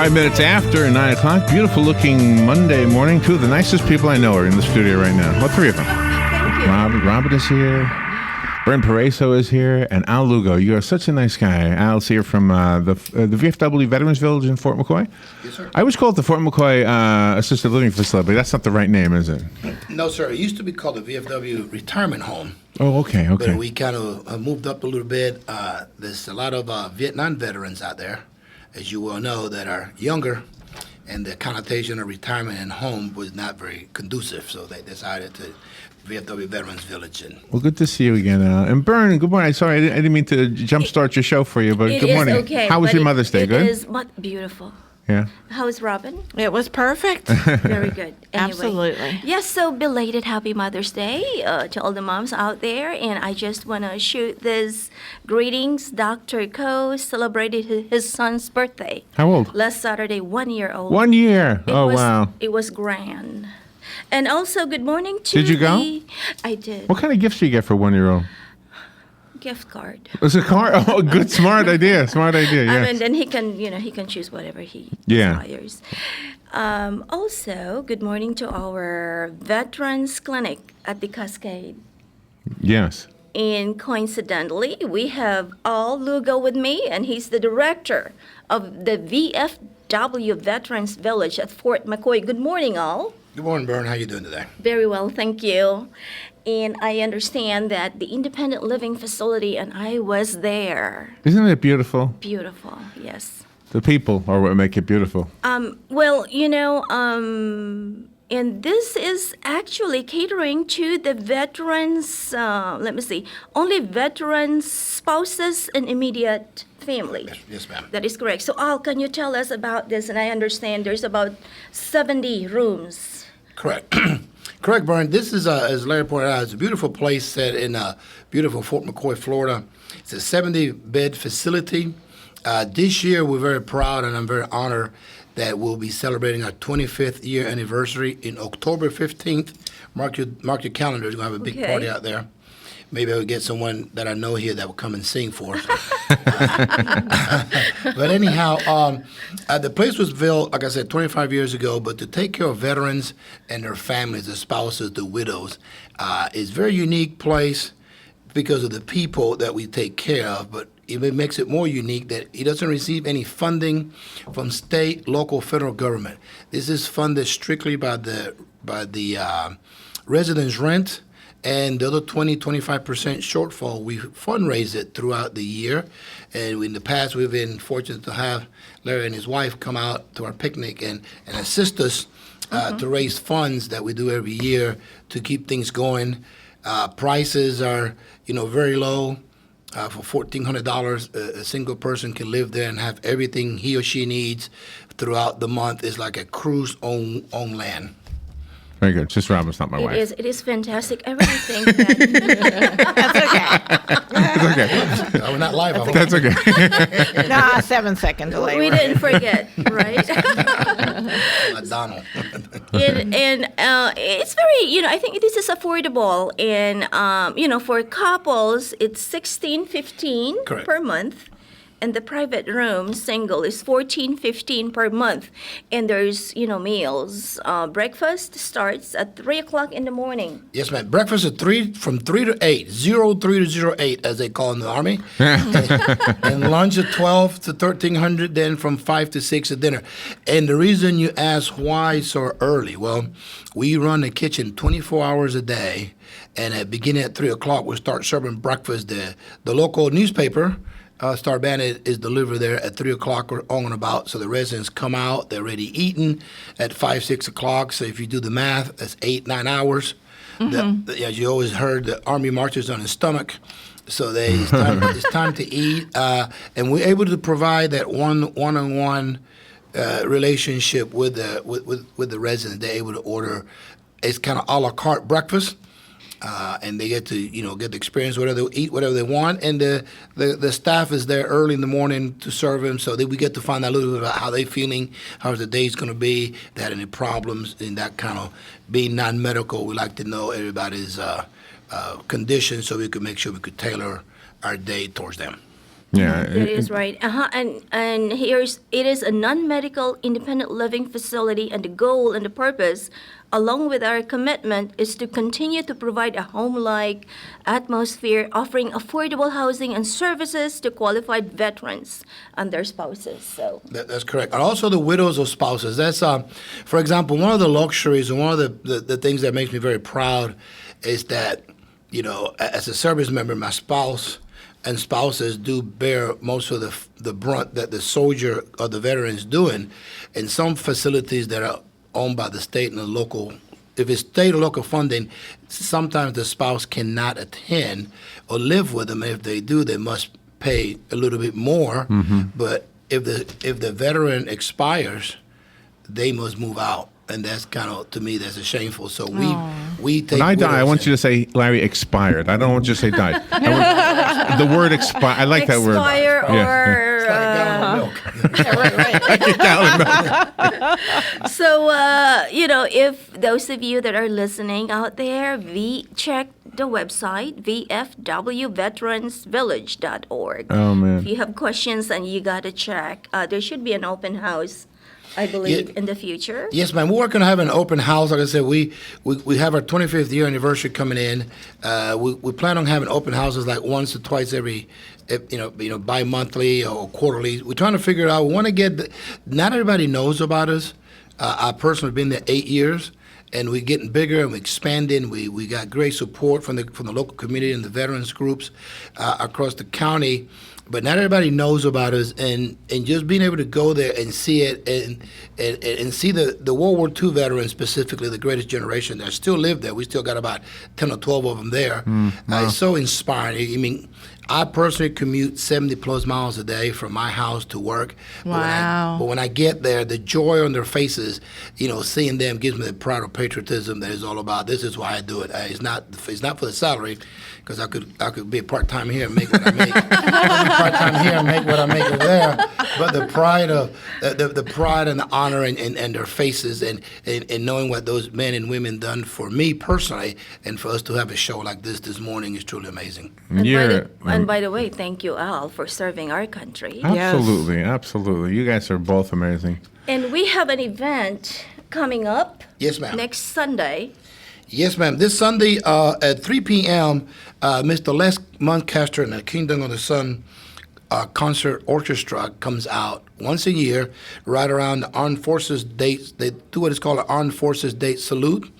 5 minutes after 9 o'clock. Beautiful looking Monday morning. Two of the nicest people I know are in the studio right now. Well, three of them. Robert is here. Bern Paraiso is here. And Al Lugo. You are such a nice guy. Al's here from the VFW Veterans Village in Fort McCoy. Yes, sir. I always call it the Fort McCoy Assisted Living Facility. That's not the right name, is it? No, sir. It used to be called the VFW Retirement Home. Oh, okay. But we kind of moved up a little bit. There's a lot of Vietnam veterans out there, as you well know, that are younger, and the connotation of retirement and home was not very conducive, so they decided to VFW Veterans Village. Well, good to see you again, Al. And Bern, good morning. Sorry, I didn't mean to jumpstart your show for you, but good morning. Okay, how was your Mother's Day? Good? It is beautiful. Yeah. How is Robin? It was perfect. Very good. Anyway. Absolutely. Yes, so belated Happy Mother's Day to all the moms out there. And I just want to shoot this greetings. Dr. Ko celebrated his son's birthday. How old? Last Saturday, 1 year old. 1 year. Wow. It was grand. And also, good morning to Did you go? I did. What kind of gifts do you get for 1 year old? Gift card. It's a car. Oh, good, smart idea. Smart idea. Yeah. And then he can choose whatever he Yeah. desires. Also, good morning to our Veterans Clinic at the Cascade. Yes. And coincidentally, we have Al Lugo with me, and he's the director of the VFW Veterans Village at Fort McCoy. Good morning, Al. Good morning, Bern. How you doing today? Very well, thank you. And I understand that the independent living facility, and I was there. Isn't it beautiful? Beautiful, yes. The people are what make it beautiful. Well, and this is actually catering to the veterans, only veterans, spouses, and immediate family. Yes, ma'am. That is correct. So, Al, can you tell us about this? And I understand there's about 70 rooms. Correct. Correct, Bern. This is, as Larry pointed out, it's a beautiful place set in beautiful Fort McCoy, Florida. It's a 70-bed facility. This year, we're very proud, and I'm very honored that we'll be celebrating our 25th year anniversary in October 15th. Mark your calendar. We're going to have a big party out there. Maybe I'll get someone that I know here that will come and sing for us. But anyhow, the place was built, like I said, 25 years ago, but to take care of veterans and their families, the spouses, the widows, is a very unique place because of the people that we take care of, but it makes it more unique that it doesn't receive any funding from state, local, federal government. This is funded strictly by the residents' rent, and the other 25% shortfall, we fundraise it throughout the year. And in the past, we've been fortunate to have Larry and his wife come out to our picnic and assist us to raise funds that we do every year to keep things going. Prices are, very low. For $1,400, a single person can live there and have everything he or she needs throughout the month. It's like a cruise on land. Very good. Just Robin's not my wife. It is fantastic. I really think that. It's okay. We're not live. I hope. That's okay. 7 second delay. We didn't forget, right? Donald. and it's very, I think this is affordable. And, for couples, it's $16.15 Correct. per month. And the private room single is $14.15 per month. And there's, meals. Breakfast starts at 3 o'clock in the morning. Yes, ma'am. Breakfast at from 3 to 8, 03 to 08, as they call in the Army. and lunch at 12 to 1300, then from 5 to 6 at dinner. And the reason you ask why so early, well, we run the kitchen 24 hours a day. And beginning at 3 o'clock, we'll start serving breakfast. The local newspaper, Star Bandit, is delivered there at 3 o'clock or on and about. So the residents come out, they're already eaten at 5, 6 o'clock. So if you do the math, that's 8, 9 hours. As you always heard, the Army marches on his stomach. So it's time to eat. And we're able to provide that one-on-one relationship with the residents. They're able to order. It's kind of a la carte breakfast. And they get to, get the experience, whatever they eat, whatever they want. And the staff is there early in the morning to serve them, so that we get to find out a little bit about how they're feeling, how the day's going to be, if they had any problems, in that kind of being non-medical. We like to know everybody's condition so we could make sure we could tailor our day towards them. Yeah, That is right. And it is a non-medical independent living facility, and the goal and the purpose, along with our commitment, is to continue to provide a home-like atmosphere, offering affordable housing and services to qualified veterans and their spouses. So That's correct. And also the widows or spouses. That's, for example, one of the luxuries and one of the things that makes me very proud is that, as a service member, my spouse and spouses do bear most of the brunt that the soldier or the veteran is doing. In some facilities that are owned by the state and the local, if it's state or local funding, sometimes the spouse cannot attend or live with them. If they do, they must pay a little bit more. But if the veteran expires, they must move out. And that's kind of, to me, that's a shameful. So we take. When I die, I widows want you to say, Larry, expired. I don't want you to say died. The word expire. I like that word. expire or It's like a gallon of milk. so if those of you that are listening out there, check the website vfwveteransvillage.org. Oh, man. If you have questions, and you got to check, there should be an open house, I believe, in the future. Yes, ma'am. We're working on having an open house. Like I said, we have our 25th year anniversary coming in. We plan on having open houses like once or twice every, bi-monthly or quarterly. We're trying to figure it out. We want to get. Not everybody knows about us. I personally have been there 8 years, and we're getting bigger and we're expanding. We got great support from the local community and the veterans groups across the county. But not everybody knows about us, and just being able to go there and see it and see the World War II veterans, specifically the greatest generation that still live there. We still got about 10 or 12 of them there. It's so inspiring. I mean, I personally commute 70 plus miles a day from my house to work. Wow. But when I get there, the joy on their faces, seeing them gives me the pride of patriotism that is all about. This is why I do it. It's not for the salary, because I could be a part-time here and make what I make. Part-time here and make what I make over there. But the pride of the pride and the honor and their faces and knowing what those men and women done for me personally, and for us to have a show like this morning is truly amazing. And by the way, thank you, Al, for serving our country. Absolutely, absolutely. You guys are both amazing. And we have an event coming up. Yes, ma'am. Next Sunday. Yes, ma'am. This Sunday at 3 p.m., Mr. Les Muncaster and the Kingdom of the Sun concert orchestra comes out once a year, right around the Armed Forces dates. They do what is called an Armed Forces Date Salute.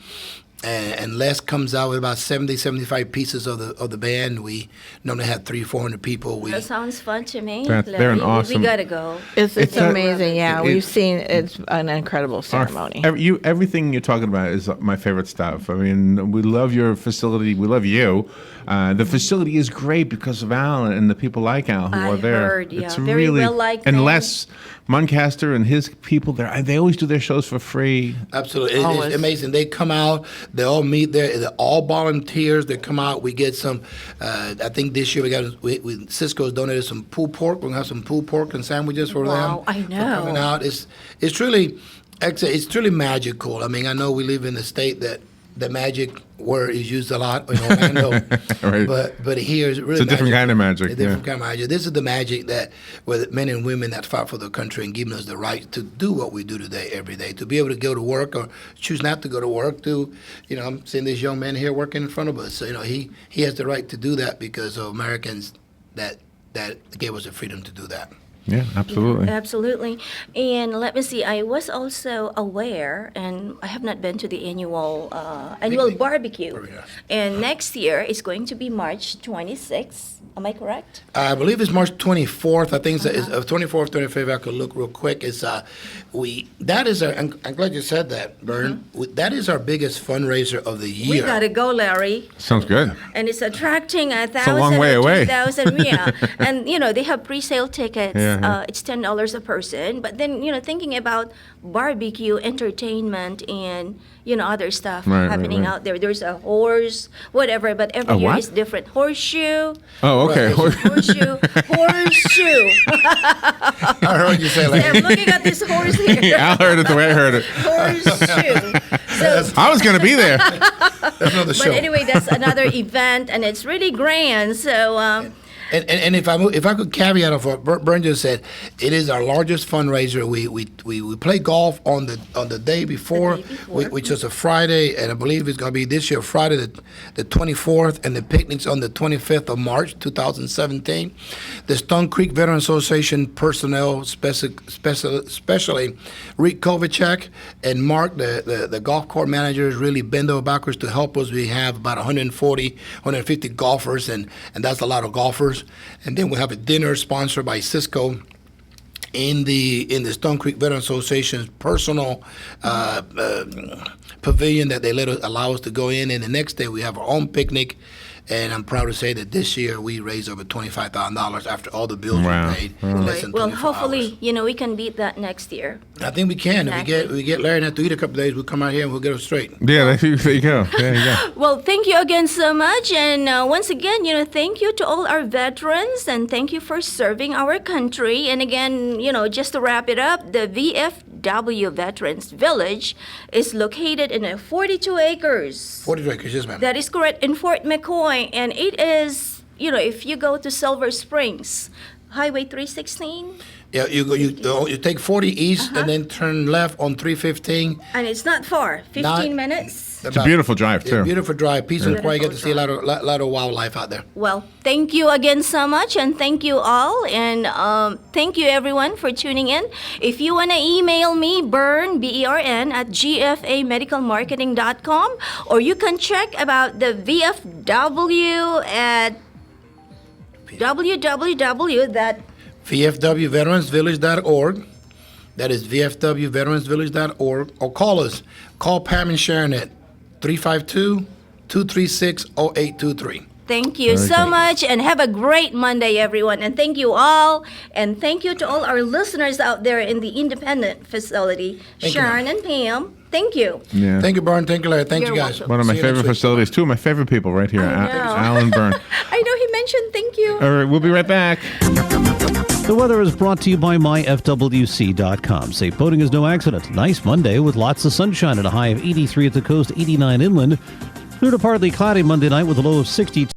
And Les comes out with about 70, 75 pieces of the band. We normally have 300-400 people. That sounds fun to me. They're an Larry. awesome. We gotta go. It's amazing. Yeah, we've seen it's an incredible Our- ceremony. everything you're talking about is my favorite stuff. I mean, we love your facility. We love you. The facility is great because of Al and the people like Al who I are there. heard, yeah. It's Very really, well-liked and man. Les Muncaster and his people there. They always do their shows for free. Absolutely. It's Always. amazing. They come out, they all meet there. They're all volunteers. They come out. We get some, I think this year Cisco's donated some pulled pork. We're going to have some pulled pork and sandwiches for Wow, them. I for know. coming out. It's truly magical. I mean, I know we live in a state that the magic word is used a lot in Orlando, Right. but here is really It's a different kind of magic, A different kind of magic. This is the magic that where men and women that fight for the country and giving us the right to do what we do today, every day, to be able to go to work or choose not to go to work. I'm seeing this young man here working in front of us. So he has the right to do that because of Americans that gave us the freedom to do that. Yeah, absolutely. Absolutely. And let me see, I was also aware, and I have not been to the annual barbecue. Barbecue. And next year is going to be March 26th. Am I correct? I believe it's March 24th. I think it's 24th, 25th. I could look real quick. It's I'm glad you said that, Bern. That is our biggest fundraiser of the year. We gotta go, Larry. Sounds good. And it's attracting 1,000 a long way or away. 2,000, yeah. And they have pre-sale tickets. Yeah. It's $10 a person. But then thinking about barbecue, entertainment, and other stuff Right, happening right. out there. There's a horse, whatever. But every year what? is different. Horseshoe. Oh, okay. Horseshoe. I heard you say like I'm looking at this horse here. Al heard it the way I heard it. Horseshoe. So, I was going to be there. that's another show. but anyway, that's another event, and it's really grand. So And if I could caveat of what Bern just said, it is our largest fundraiser. We play golf on the day before, which is a Friday, and I believe it's going to be this year Friday the 24th, and the picnic's on the 25th of March 2017. The Stone Creek Veteran Association personnel, especially Rick Kovacic and Mark, the golf course managers, really bend over backwards to help us. We have about 140, 150 golfers, and that's a lot of golfers. And then we have a dinner sponsored by Cisco in the Stone Creek Veteran Association's personal pavilion that they allow us to go in. And the next day we have our own picnic. And I'm proud to say that this year we raised over $25,000 after all the bills Wow. we paid. In less Right. than Well, 24 hopefully, hours. we can beat that next year. I think we can. Exactly. If we get Larry and have to eat a couple of days, we'll come out here and we'll get it straight. Yeah, there you go. There you go. Well, thank you again so much. And once again, thank you to all our veterans and thank you for serving our country. And again, just to wrap it up, the VFW Veterans Village is located in 42 acres. 42 acres, yes, ma'am. That is correct, in Fort McCoy. And it is, if you go to Silver Springs, Highway 316, Yeah, you take 40 east and then turn left on 315. and it's not far, 15 minutes. It's a beautiful drive, too. Beautiful drive, peaceful, Beautiful quiet. You get to see a drive. lot of wildlife out there. Well, thank you again so much, and thank you all, and thank you everyone for tuning in. If you want to email me, Bern, B-E-R-N, at gfamedicalmarketing.com, or you can check about the VFW at www. VFWVeteransVillage.org. That is VFWVeteransVillage.org. Or call us. Call Pam and Sharon at 352-236-0823. Thank you Very so good. much, and have a great Monday, everyone. And thank you all, and thank you to all our listeners out there in the independent facility, Thank you, Sharon and Pam. Thank you. Yeah. Thank you, Bern. Thank you, Larry. Thank You're you, guys. welcome. One of my See you next favorite week. facilities. Two of my favorite people right here, I know. Alan Byrne. I know he mentioned thank you. All right, we'll be right back. The weather is brought to you by myfwc.com. Safe boating is no accident. Nice Monday with lots of sunshine at a high of 83 at the coast, 89 inland. Through to partly cloudy Monday night with a low of 62.